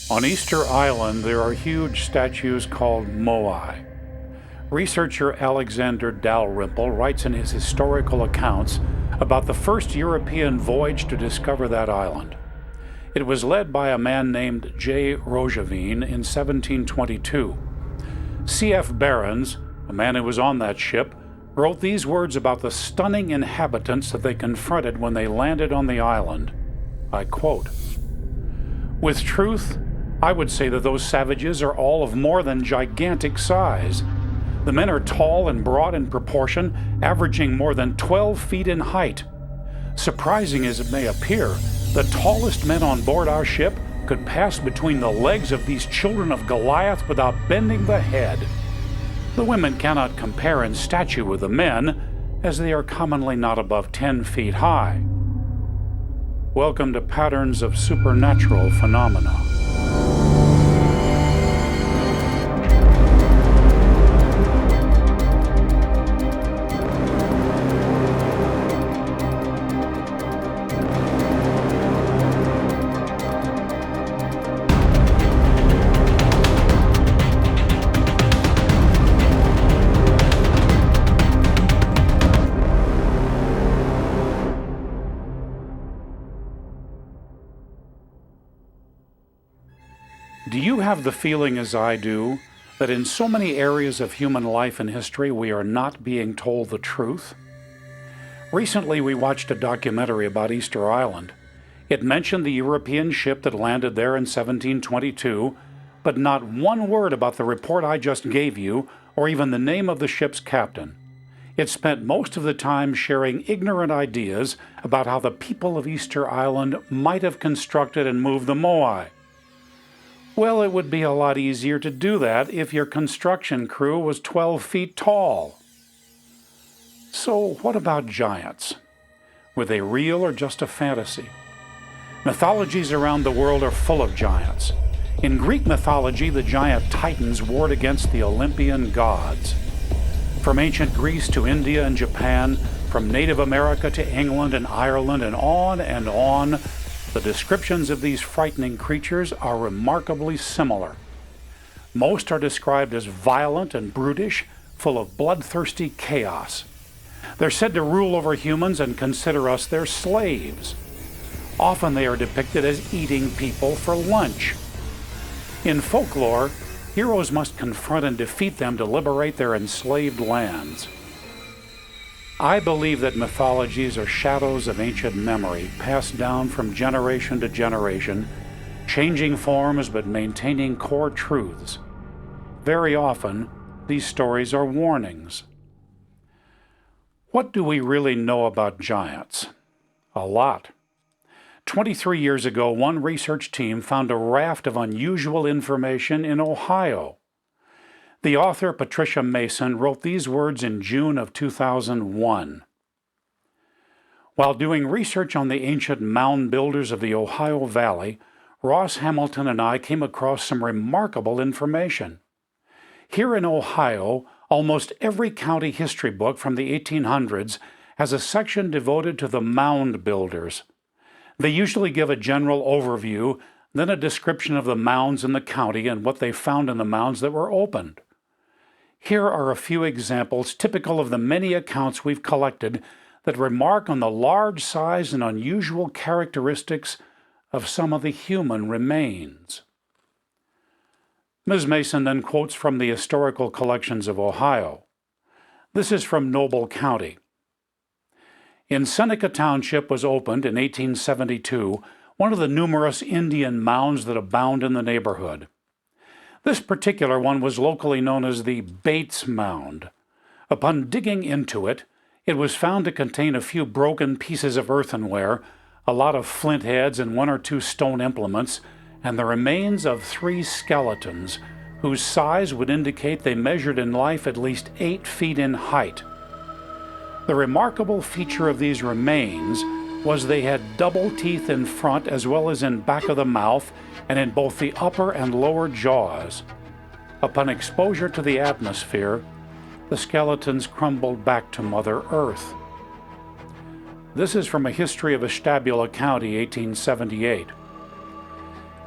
On Easter Island, there are huge statues called Moai. Researcher Alexander Dalrymple writes in his historical accounts about the first European voyage to discover that island. It was led by a man named J. Roggeveen in 1722. C.F. Behrens, a man who was on that ship, wrote these words about the stunning inhabitants that they confronted when they landed on the island. I quote, "With truth, I would say that those savages are all of more than gigantic size. The men are tall and broad in proportion, averaging more than 12 feet in height. Surprising as it may appear, the tallest men on board our ship could pass between the legs of these children of Goliath without bending the head. The women cannot compare in stature with the men, as they are commonly not above 10 feet high." Welcome to Patterns of Supernatural Phenomena. Do you have the feeling, as I do, that in so many areas of human life and history we are not being told the truth? Recently we watched a documentary about Easter Island. It mentioned the European ship that landed there in 1722, but not one word about the report I just gave you, or even the name of the ship's captain. It spent most of the time sharing ignorant ideas about how the people of Easter Island might have constructed and moved the Moai. Well, it would be a lot easier to do that if your construction crew was 12 feet tall. So what about giants? Were they real or just a fantasy? Mythologies around the world are full of giants. In Greek mythology, the giant Titans warred against the Olympian gods. From ancient Greece to India and Japan, from Native America to England and Ireland, and on, the descriptions of these frightening creatures are remarkably similar. Most are described as violent and brutish, full of bloodthirsty chaos. They're said to rule over humans and consider us their slaves. Often they are depicted as eating people for lunch. In folklore, heroes must confront and defeat them to liberate their enslaved lands. I believe that mythologies are shadows of ancient memory, passed down from generation to generation, changing forms but maintaining core truths. Very often, these stories are warnings. What do we really know about giants? A lot. 23 years ago, one research team found a raft of unusual information in Ohio. The author, Patricia Mason, wrote these words in June of 2001. While doing research on the ancient mound builders of the Ohio Valley, Ross Hamilton and I came across some remarkable information. Here in Ohio, almost every county history book from the 1800s has a section devoted to the mound builders. They usually give a general overview, then a description of the mounds in the county and what they found in the mounds that were opened. Here are a few examples typical of the many accounts we've collected that remark on the large size and unusual characteristics of some of the human remains. Ms. Mason then quotes from the historical collections of Ohio. This is from Noble County. In Seneca Township was opened in 1872 one of the numerous Indian mounds that abound in the neighborhood. This particular one was locally known as the Bates Mound. Upon digging into it, it was found to contain a few broken pieces of earthenware, a lot of flint heads and one or two stone implements, and the remains of 3 skeletons, whose size would indicate they measured in life at least 8 feet in height. The remarkable feature of these remains was they had double teeth in front as well as in back of the mouth and in both the upper and lower jaws. Upon exposure to the atmosphere, the skeletons crumbled back to Mother Earth. This is from a history of Ashtabula County, 1878.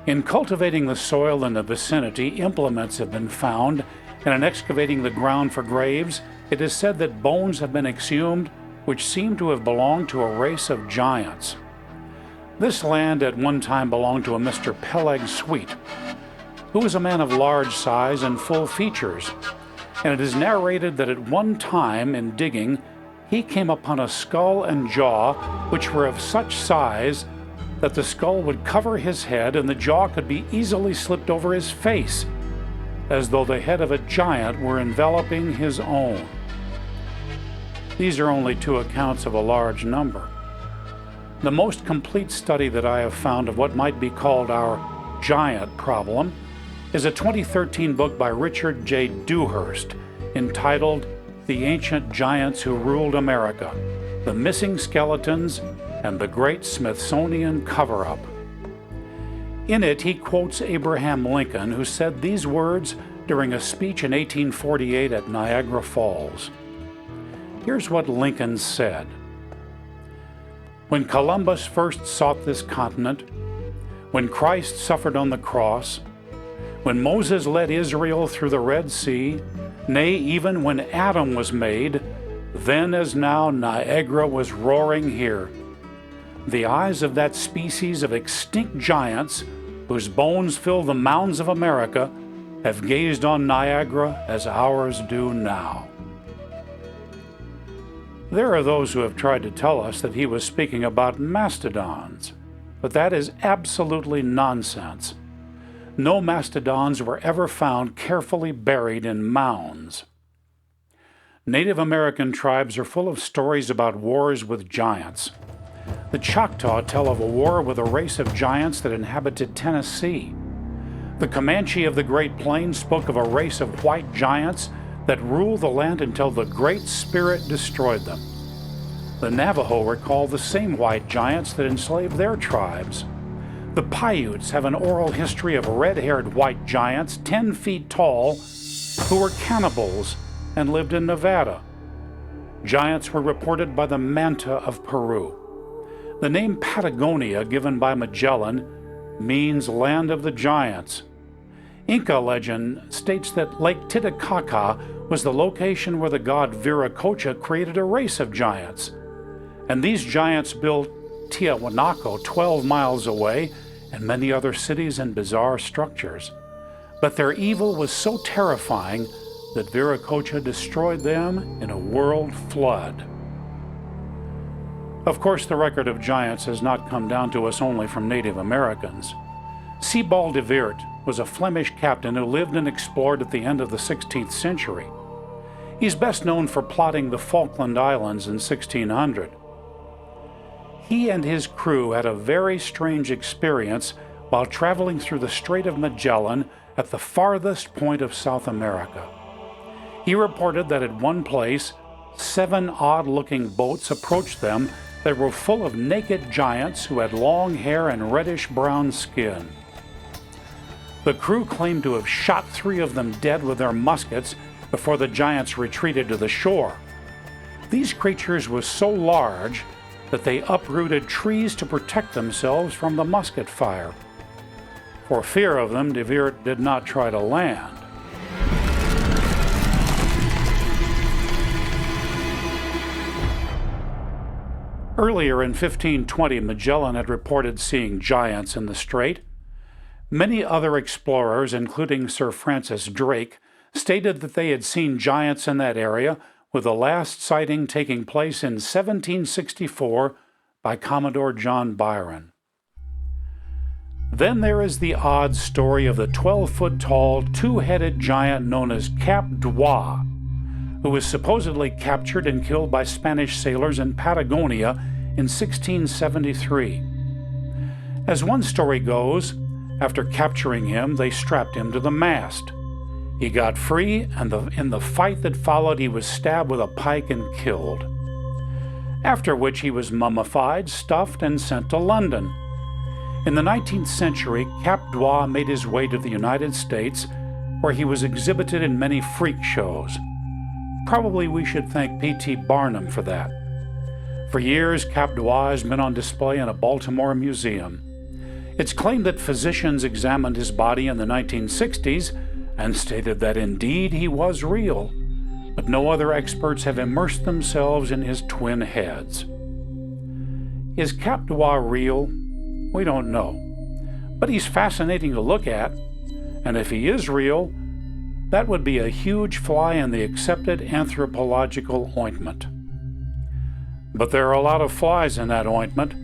In cultivating the soil in the vicinity, implements have been found, and in excavating the ground for graves, it is said that bones have been exhumed which seem to have belonged to a race of giants. This land at one time belonged to a Mr. Peleg Sweet, who was a man of large size and full features, and it is narrated that at one time in digging, he came upon a skull and jaw which were of such size that the skull would cover his head and the jaw could be easily slipped over his face, as though the head of a giant were enveloping his own. These are only two accounts of a large number. The most complete study that I have found of what might be called our giant problem is a 2013 book by Richard J. Dewhurst entitled The Ancient Giants Who Ruled America, The Missing Skeletons and the Great Smithsonian Cover-Up. In it, he quotes Abraham Lincoln, who said these words during a speech in 1848 at Niagara Falls. Here's what Lincoln said. When Columbus first sought this continent, when Christ suffered on the cross, when Moses led Israel through the Red Sea, nay, even when Adam was made, then as now Niagara was roaring here. The eyes of that species of extinct giants, whose bones fill the mounds of America, have gazed on Niagara as ours do now. There are those who have tried to tell us that he was speaking about mastodons, but that is absolutely nonsense. No mastodons were ever found carefully buried in mounds. Native American tribes are full of stories about wars with giants. The Choctaw tell of a war with a race of giants that inhabited Tennessee. The Comanche of the Great Plains spoke of a race of white giants that ruled the land until the Great Spirit destroyed them. The Navajo recall the same white giants that enslaved their tribes. The Paiutes have an oral history of red-haired white giants 10 feet tall who were cannibals and lived in Nevada. Giants were reported by the Manta of Peru. The name Patagonia, given by Magellan, means land of the giants. Inca legend states that Lake Titicaca was the location where the god Viracocha created a race of giants. And these giants built Tiahuanaco 12 miles away and many other cities and bizarre structures. But their evil was so terrifying that Viracocha destroyed them in a world flood. Of course, the record of giants has not come down to us only from Native Americans. Sebald de Weert was a Flemish captain who lived and explored at the end of the 16th century. He's best known for plotting the Falkland Islands in 1600. He and his crew had a very strange experience while traveling through the Strait of Magellan at the farthest point of South America. He reported that at one place, 7 odd-looking boats approached them that were full of naked giants who had long hair and reddish-brown skin. The crew claimed to have shot 3 of them dead with their muskets before the giants retreated to the shore. These creatures were so large that they uprooted trees to protect themselves from the musket fire. For fear of them, de Weert did not try to land. Earlier in 1520, Magellan had reported seeing giants in the strait. Many other explorers, including Sir Francis Drake, stated that they had seen giants in that area, with the last sighting taking place in 1764 by Commodore John Byron. Then there is the odd story of the 12-foot-tall, 2-headed giant known as Cap d'Oie, who was supposedly captured and killed by Spanish sailors in Patagonia in 1673. As one story goes, after capturing him, they strapped him to the mast. He got free, and in the fight that followed, he was stabbed with a pike and killed. After which he was mummified, stuffed, and sent to London. In the 19th century, Cap d'Oie made his way to the United States, where he was exhibited in many freak shows. Probably we should thank P.T. Barnum for that. For years, Cap d'Oie has been on display in a Baltimore museum. It's claimed that physicians examined his body in the 1960s and stated that indeed he was real, but no other experts have immersed themselves in his twin heads. Is Cap Droit real? We don't know. But he's fascinating to look at, and if he is real, that would be a huge fly in the accepted anthropological ointment. But there are a lot of flies in that ointment,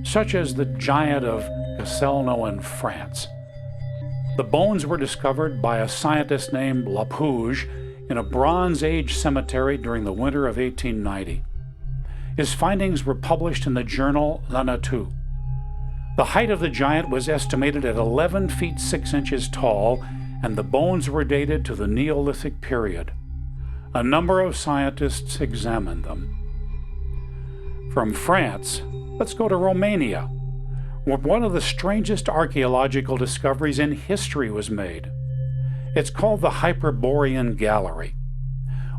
such as the giant of Castelnau in France. The bones were discovered by a scientist named Lapouge in a Bronze Age cemetery during the winter of 1890. His findings were published in the journal La Nature. The height of the giant was estimated at 11 feet 6 inches tall, and the bones were dated to the Neolithic period. A number of scientists examined them. From France, let's go to Romania, where one of the strangest archaeological discoveries in history was made. It's called the Hyperborean Gallery.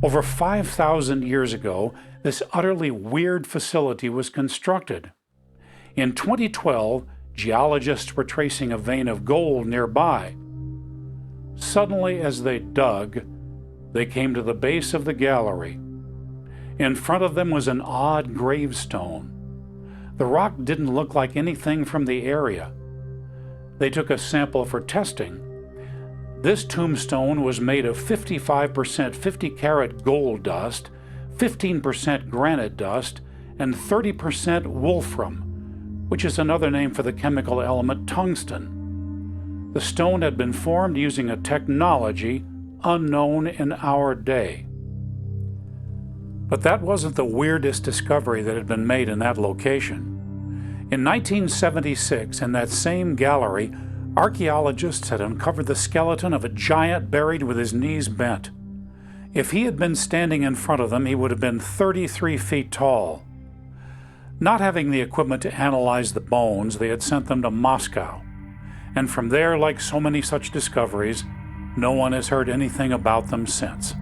Over 5,000 years ago, this utterly weird facility was constructed. In 2012, geologists were tracing a vein of gold nearby. Suddenly, as they dug, they came to the base of the gallery. In front of them was an odd gravestone. The rock didn't look like anything from the area. They took a sample for testing. This tombstone was made of 55% 50-carat gold dust, 15% granite dust, and 30% wolfram, which is another name for the chemical element tungsten. The stone had been formed using a technology unknown in our day. But that wasn't the weirdest discovery that had been made in that location. In 1976, in that same gallery, archaeologists had uncovered the skeleton of a giant buried with his knees bent. If he had been standing in front of them, he would have been 33 feet tall. Not having the equipment to analyze the bones, they had sent them to Moscow. And from there, like so many such discoveries, no one has heard anything about them since.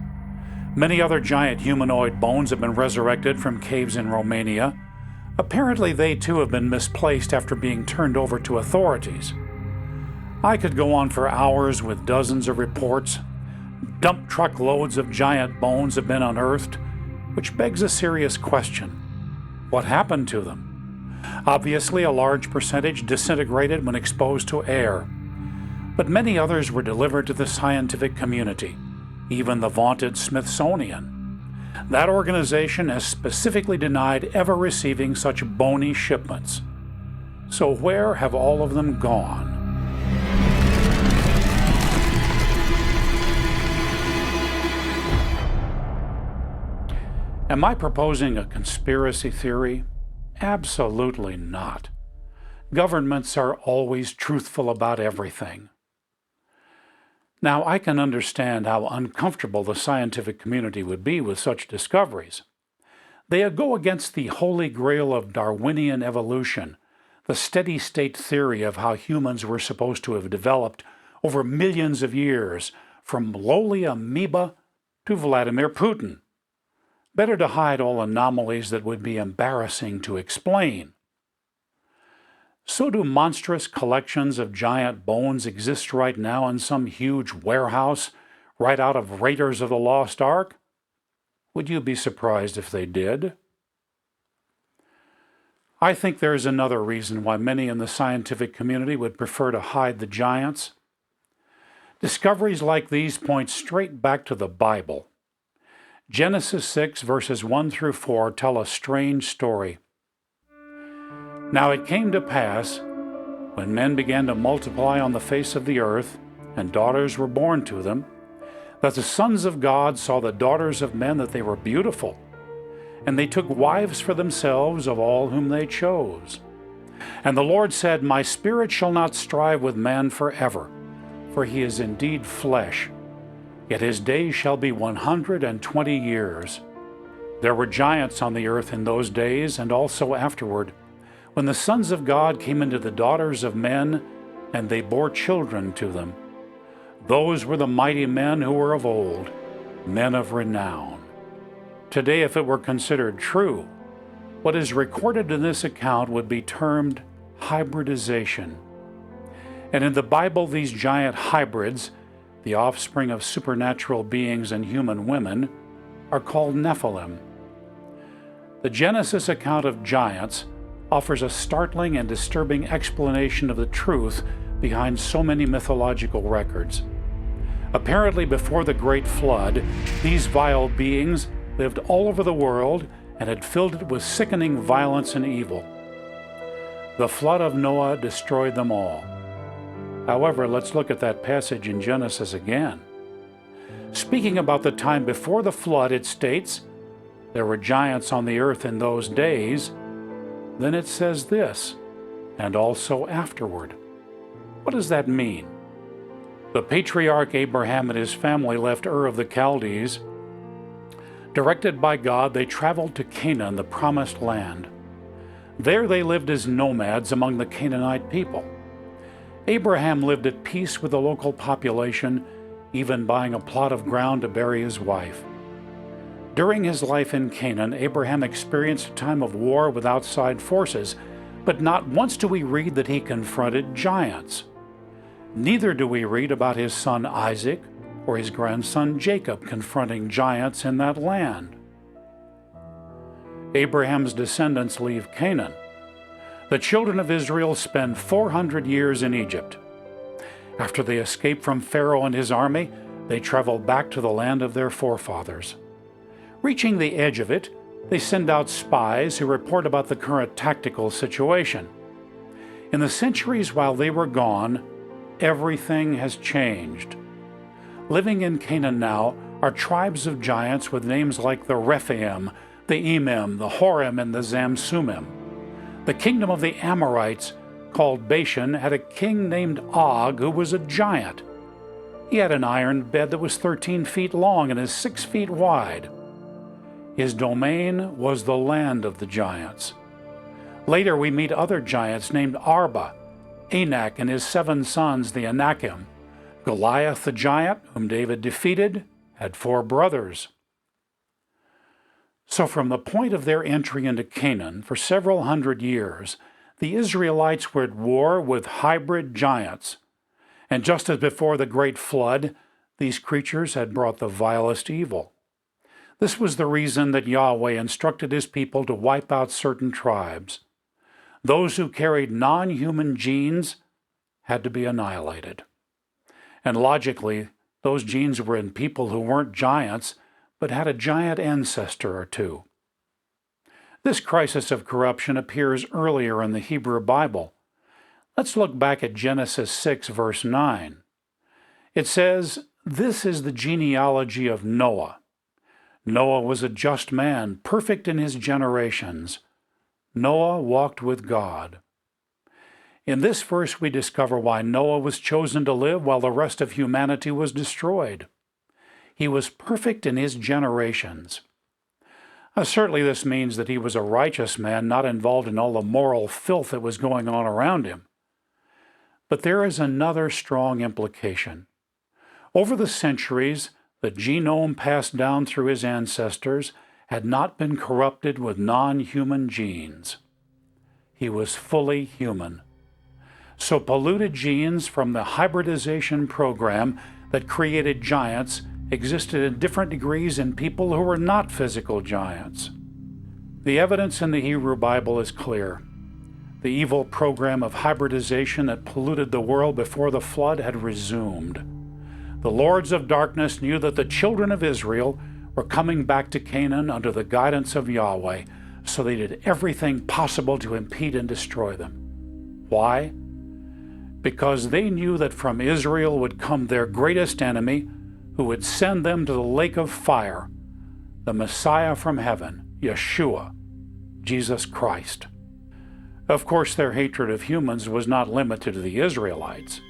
Many other giant humanoid bones have been resurrected from caves in Romania. Apparently, they too have been misplaced after being turned over to authorities. I could go on for hours with dozens of reports. Dump truck loads of giant bones have been unearthed, which begs a serious question. What happened to them? Obviously, a large percentage disintegrated when exposed to air, but many others were delivered to the scientific community, even the vaunted Smithsonian. That organization has specifically denied ever receiving such bony shipments. So where have all of them gone? Am I proposing a conspiracy theory? Absolutely not. Governments are always truthful about everything. Now, I can understand how uncomfortable the scientific community would be with such discoveries. They go against the holy grail of Darwinian evolution, the steady-state theory of how humans were supposed to have developed over millions of years, from lowly amoeba to Vladimir Putin. Better to hide all anomalies that would be embarrassing to explain. So do monstrous collections of giant bones exist right now in some huge warehouse right out of Raiders of the Lost Ark? Would you be surprised if they did? I think there's another reason why many in the scientific community would prefer to hide the giants. Discoveries like these point straight back to the Bible. Genesis 6, verses 1 through 4 tell a strange story. Now it came to pass, when men began to multiply on the face of the earth, and daughters were born to them, that the sons of God saw the daughters of men that they were beautiful, and they took wives for themselves of all whom they chose. And the Lord said, My spirit shall not strive with man forever, for he is indeed flesh. Yet his days shall be 120 years. There were giants on the earth in those days, and also afterward, when the sons of God came into the daughters of men, and they bore children to them. Those were the mighty men who were of old, men of renown. Today, if it were considered true, what is recorded in this account would be termed hybridization. And in the Bible, these giant hybrids, the offspring of supernatural beings and human women, are called Nephilim. The Genesis account of giants offers a startling and disturbing explanation of the truth behind so many mythological records. Apparently, before the Great Flood, these vile beings lived all over the world and had filled it with sickening violence and evil. The flood of Noah destroyed them all. However, let's look at that passage in Genesis again. Speaking about the time before the flood, it states, "There were giants on the earth in those days." Then it says this, "and also afterward." What does that mean? The patriarch Abraham and his family left Ur of the Chaldees. Directed by God, they traveled to Canaan, the promised land. There they lived as nomads among the Canaanite people. Abraham lived at peace with the local population, even buying a plot of ground to bury his wife. During his life in Canaan, Abraham experienced a time of war with outside forces, but not once do we read that he confronted giants. Neither do we read about his son Isaac or his grandson Jacob confronting giants in that land. Abraham's descendants leave Canaan. The children of Israel spend 400 years in Egypt. After they escape from Pharaoh and his army, they travel back to the land of their forefathers. Reaching the edge of it, they send out spies who report about the current tactical situation. In the centuries while they were gone, everything has changed. Living in Canaan now are tribes of giants with names like the Rephaim, the Emim, the Horim, and the Zamsumim. The kingdom of the Amorites, called Bashan, had a king named Og who was a giant. He had an iron bed that was 13 feet long and is 6 feet wide. His domain was the land of the giants. Later we meet other giants named Arba, Anak and his 7 sons, the Anakim. Goliath the giant, whom David defeated, had 4 brothers. So from the point of their entry into Canaan, for several hundred years, the Israelites were at war with hybrid giants. And just as before the Great Flood, these creatures had brought the vilest evil. This was the reason that Yahweh instructed his people to wipe out certain tribes. Those who carried non-human genes had to be annihilated. And logically, those genes were in people who weren't giants, but had a giant ancestor or two. This crisis of corruption appears earlier in the Hebrew Bible. Let's look back at Genesis 6, verse 9. It says, "This is the genealogy of Noah. Noah was a just man, perfect in his generations. Noah walked with God." In this verse we discover why Noah was chosen to live while the rest of humanity was destroyed. He was perfect in his generations. Certainly this means that he was a righteous man, not involved in all the moral filth that was going on around him. But there is another strong implication. Over the centuries, the genome passed down through his ancestors had not been corrupted with non-human genes. He was fully human. So polluted genes from the hybridization program that created giants existed in different degrees in people who were not physical giants. The evidence in the Hebrew Bible is clear. The evil program of hybridization that polluted the world before the flood had resumed. The lords of darkness knew that the children of Israel were coming back to Canaan under the guidance of Yahweh, so they did everything possible to impede and destroy them. Why? Because they knew that from Israel would come their greatest enemy, who would send them to the lake of fire, the Messiah from heaven, Yeshua, Jesus Christ. Of course, their hatred of humans was not limited to the Israelites.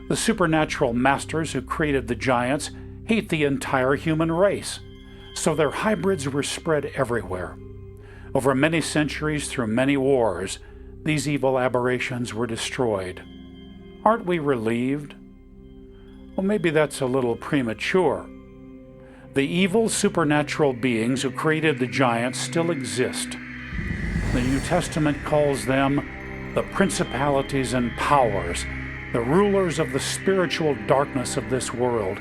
The supernatural masters who created the giants hate the entire human race, so their hybrids were spread everywhere. Over many centuries, through many wars, these evil aberrations were destroyed. Aren't we relieved? Well, maybe that's a little premature. The evil supernatural beings who created the giants still exist. The New Testament calls them the principalities and powers, the rulers of the spiritual darkness of this world,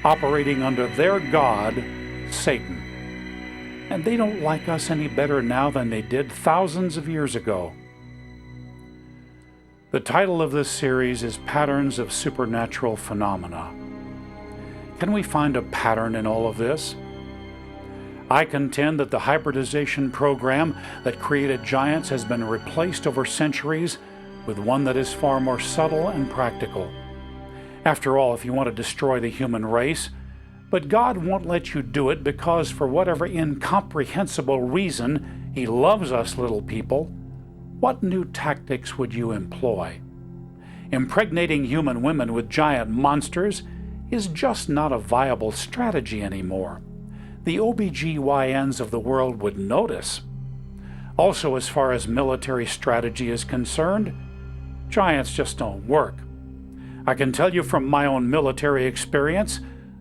operating under their god, Satan. And they don't like us any better now than they did thousands of years ago. The title of this series is Patterns of Supernatural Phenomena. Can we find a pattern in all of this? I contend that the hybridization program that created giants has been replaced over centuries with one that is far more subtle and practical. After all, if you want to destroy the human race, but God won't let you do it because for whatever incomprehensible reason He loves us little people, what new tactics would you employ? Impregnating human women with giant monsters is just not a viable strategy anymore. The OBGYNs of the world would notice. Also, as far as military strategy is concerned, giants just don't work. I can tell you from my own military experience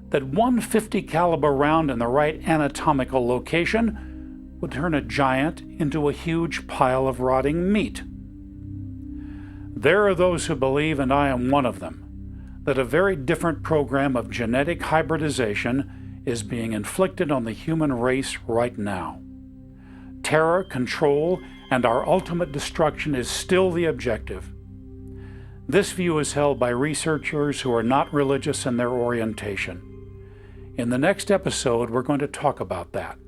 that one .50 caliber round in the right anatomical location would turn a giant into a huge pile of rotting meat. There are those who believe, and I am one of them, that a very different program of genetic hybridization is being inflicted on the human race right now. Terror, control, and our ultimate destruction is still the objective. This view is held by researchers who are not religious in their orientation. In the next episode, we're going to talk about that.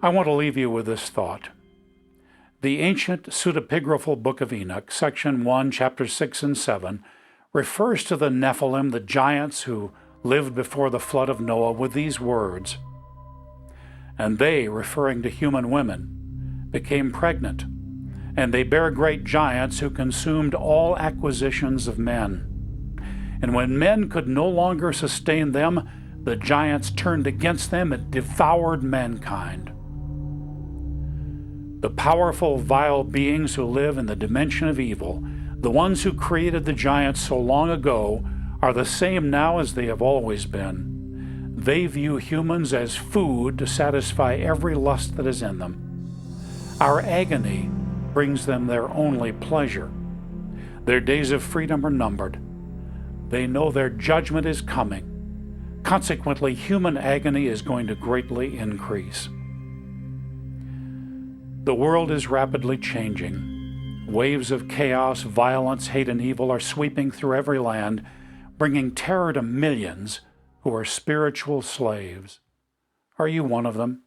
I want to leave you with this thought. The ancient pseudepigraphal Book of Enoch, section 1, chapters 6 and 7, refers to the Nephilim, the giants who lived before the flood of Noah, with these words, "And they," referring to human women, "became pregnant, and they bare great giants who consumed all acquisitions of men. And when men could no longer sustain them, the giants turned against them and devoured mankind." The powerful, vile beings who live in the dimension of evil, the ones who created the giants so long ago, are the same now as they have always been. They view humans as food to satisfy every lust that is in them. Our agony brings them their only pleasure. Their days of freedom are numbered. They know their judgment is coming. Consequently, human agony is going to greatly increase. The world is rapidly changing. Waves of chaos, violence, hate, and evil are sweeping through every land, bringing terror to millions who are spiritual slaves. Are you one of them?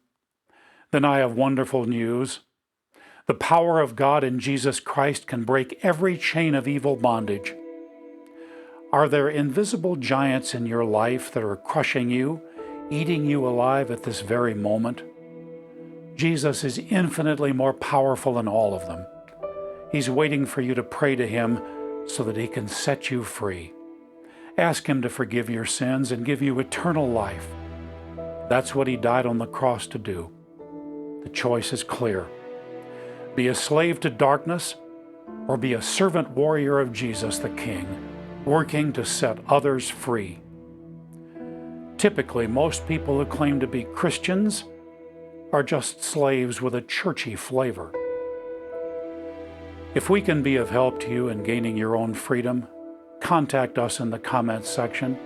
Then I have wonderful news. The power of God in Jesus Christ can break every chain of evil bondage. Are there invisible giants in your life that are crushing you, eating you alive at this very moment? Jesus is infinitely more powerful than all of them. He's waiting for you to pray to Him so that He can set you free. Ask Him to forgive your sins and give you eternal life. That's what He died on the cross to do. The choice is clear. Be a slave to darkness, or be a servant warrior of Jesus the King, working to set others free. Typically, most people who claim to be Christians are just slaves with a churchy flavor. If we can be of help to you in gaining your own freedom, contact us in the comments section.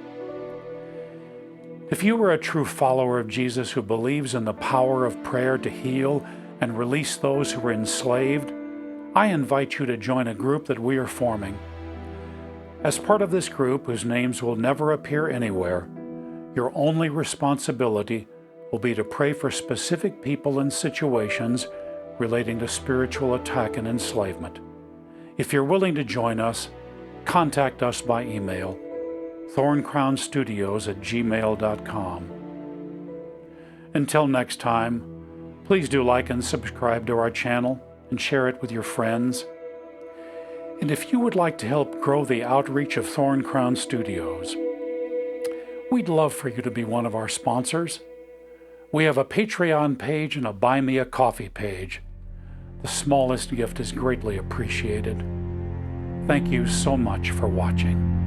If you are a true follower of Jesus who believes in the power of prayer to heal and release those who are enslaved, I invite you to join a group that we are forming. As part of this group, whose names will never appear anywhere, your only responsibility will be to pray for specific people and situations relating to spiritual attack and enslavement. If you're willing to join us, contact us by email, thorncrownstudios@gmail.com. Until next time, please do like and subscribe to our channel and share it with your friends. And if you would like to help grow the outreach of Thorn Crown Studios, we'd love for you to be one of our sponsors. We have a Patreon page and a Buy Me a Coffee page. The smallest gift is greatly appreciated. Thank you so much for watching.